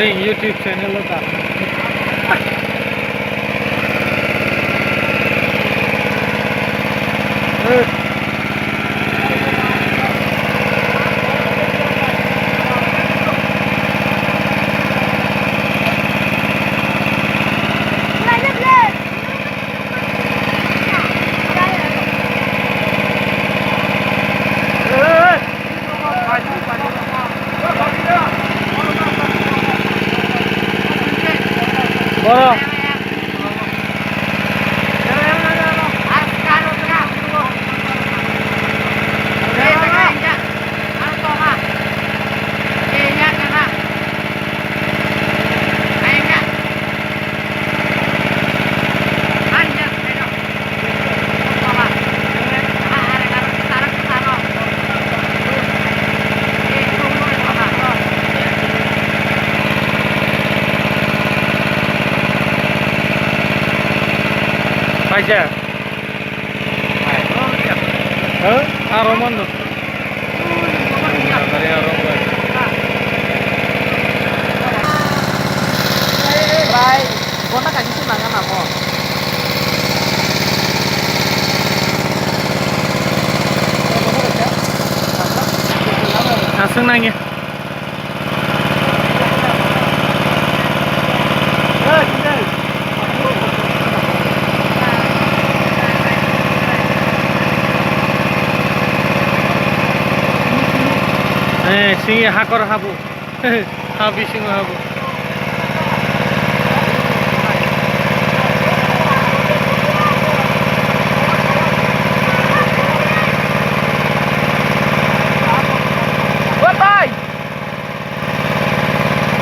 Morning YouTube channel ta. Bora. Aja. Aroman tuh. Dari aroman. Rai, kona kan itu mangan apa? Asing nanya. Singi hakor habu, habi singo habu. Watai.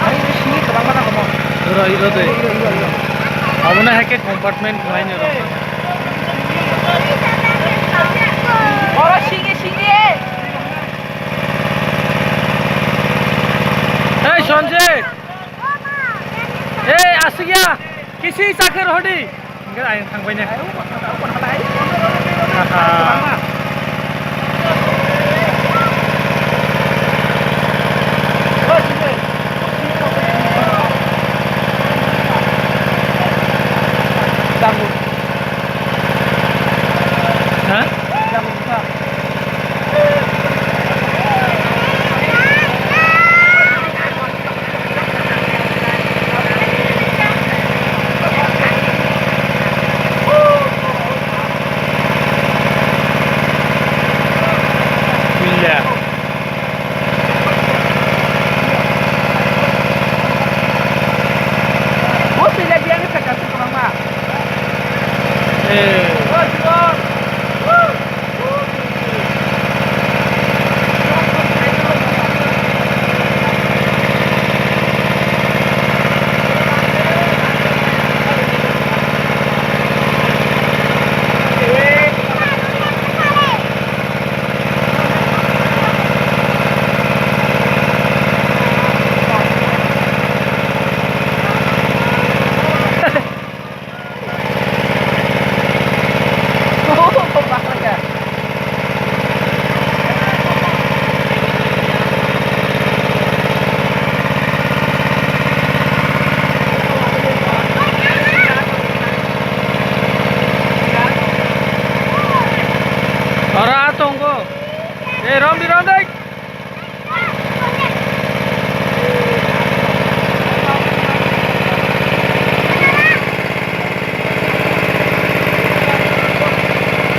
Hari ini singi terang mana kamu? Iro deh. Abu na hake compartment lain iro. Orang singi. Hey Sanjay, hey Asya, kisi sakar hodi. Enggak ayang thang banyak. Hah?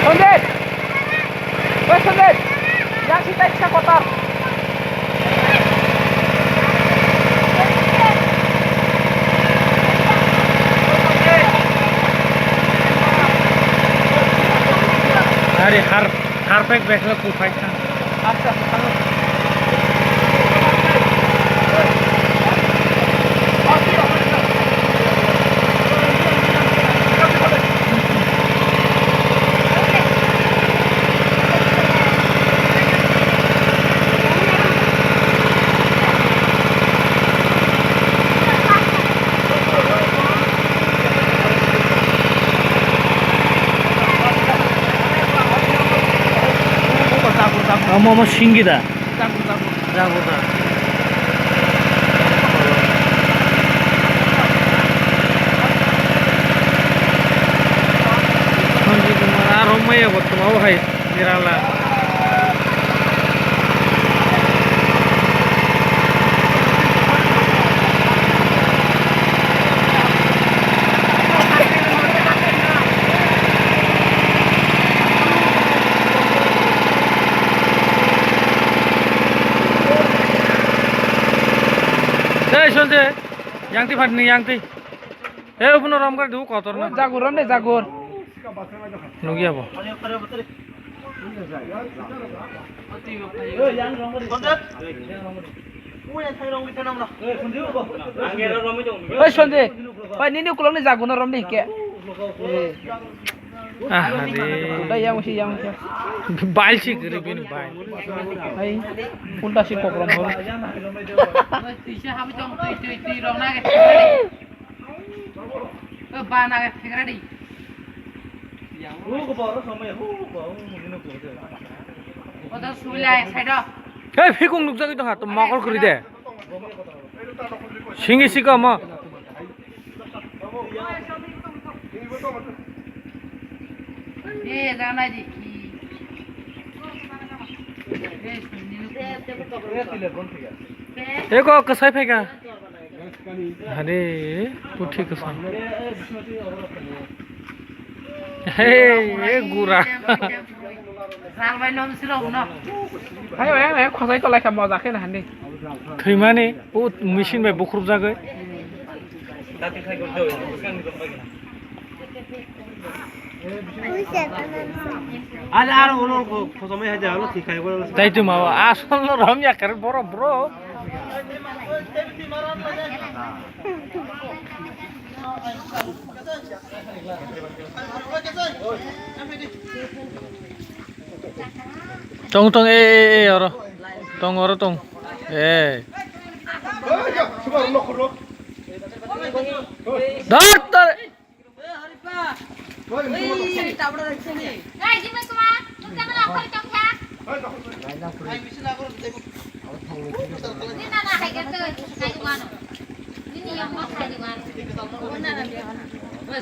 Ronde. Sondet. Yang kita bisa kotor. Hari harpek besok kupai kan. Mau singgih dah. Campur. Campur dah. maya bot mau hai nirala চলছে ইয়াংতি ফাটনি ইয়াংতি এই ওপনো রম করে দেবো কত না জাগুর নে জাগুর নগি যাব ওই সঞ্জে ওই নিনি কুলং নে জাগুর রম নে কে আরে ওটা yang masih বাইল সি করে বিন বাইল ai punta si kokrom hor tisha habi tong tui rona ke ba na ke ready oda sulai side এই ফিকুং নুকজা কি তো হাত মাকল করে দে সিঙ্গি সিকা মা e jana ji एको कसै फेका अरे तू ठीक छ हे ए गुरा sal bai nom silo no ayo em khosai to lai ka moja khe na hande थैमाने O machine bye बखरुब जागै আরে আর ওনো খোসমে হাজা হলো ঠিক খাই বলে তাই তো মাওয়া আসল রম ইয়াকার বড় bro tong tong oro tong oro tong dar dar Guys, ini semua, kita melakukan congkak. Ini nana hai gitu, hai di mana? Ini yang mau hai di mana?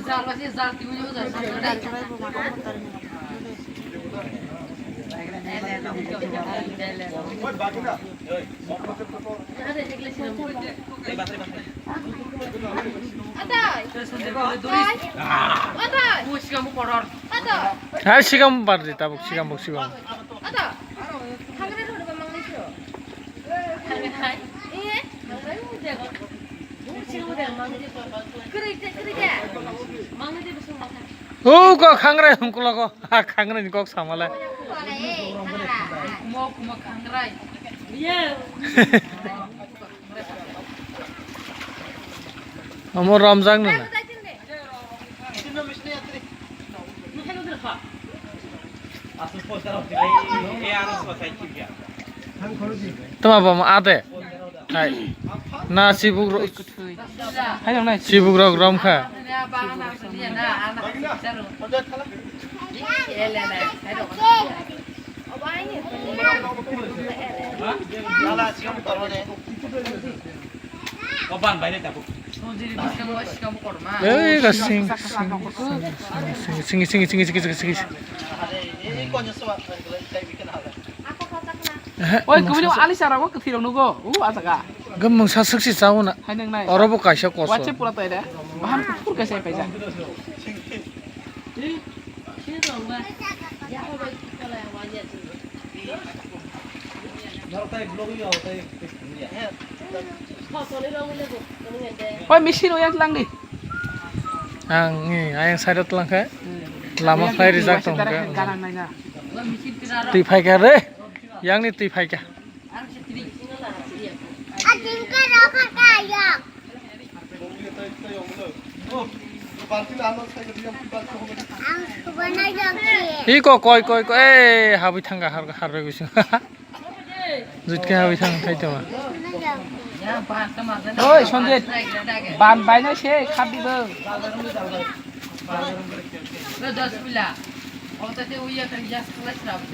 zal masih zal tiunya udah ha sigam bar dita bok sigam oh ko khangrai hungkula ko ha khangrai ni kok samala mau khangrai amor ramjang na tama bama ade hai na sibuk hai dong nai sibuk rok ram kha অবান বাইরে যাবো ei ga sing এই কোন সবাত তাই বিকেন হবে oi kumini ali sara ko kthirong nugo asaga gamang sa saksi chauna hai nang nai orobo kaisa koso whatsapp pura tai da baham pur ka sai paisa oi mesin oyak lang di ang ni ayang side tlang kha lama khai rijak tong ka kanan nai na tui phai ka re yang ni tui phai ka Ating ka raw ka kaya. Ang kubana yung i ko koi e habi thanga har re bisu jut ka habi thang khai to ma oi sonje ban bai na se khabi bo das pula oh tadi uya kerja kelas berapa